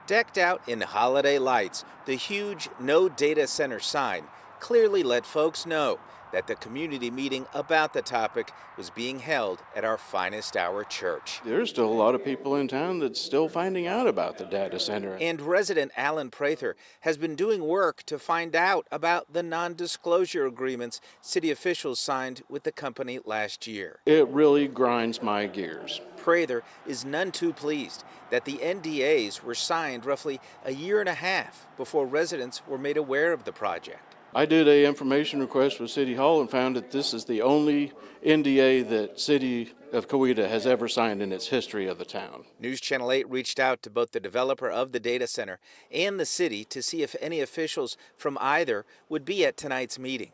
Decked out in holiday lights, the huge No Data Center sign clearly let folks know that the community meeting about the topic was being held at our finest hour church. There's still a lot of people in town that's still finding out about the data center. And resident Allen Prather has been doing work to find out about the non-disclosure agreements city officials signed with the company last year. It really grinds my gears. Prather is none too pleased that the NDAs were signed roughly a year and a half before residents were made aware of the project. I did a information request with City Hall and found that this is the only NDA that City of Coweta has ever signed in its history of the town. News Channel 8 reached out to both the developer of the data center and the city to see if any officials from either would be at tonight's meeting.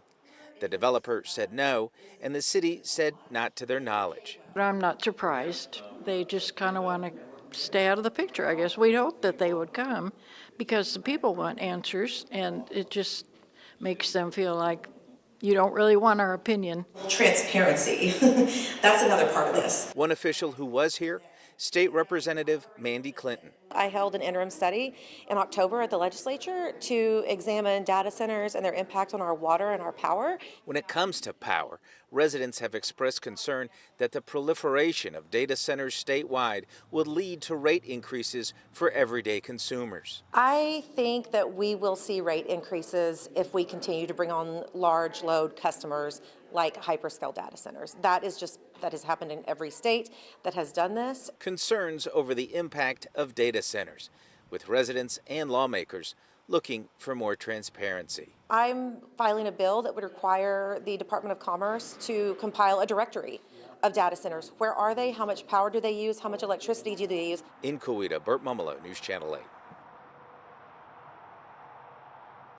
The developer said no, and the city said not to their knowledge. But I'm not surprised. They just kind of want to stay out of the picture, I guess. We'd hope that they would come because the people want answers, and it just makes them feel like you don't really want our opinion. Transparency. That's another part of this. One official who was here, State Representative Mandy Clinton. I held an interim study in October at the legislature to examine data centers and their impact on our water and our power. When it comes to power, residents have expressed concern that the proliferation of data centers statewide would lead to rate increases for everyday consumers. I think that we will see rate increases if we continue to bring on large load customers like hyperscale data centers. That has happened in every state that has done this. Concerns over the impact of data centers, with residents and lawmakers looking for more transparency. I'm filing a bill that would require the Department of Commerce to compile a directory of data centers. Where are they? How much power do they use? How much electricity do they use? In Coweta, Burt Mumolo, News Channel 8.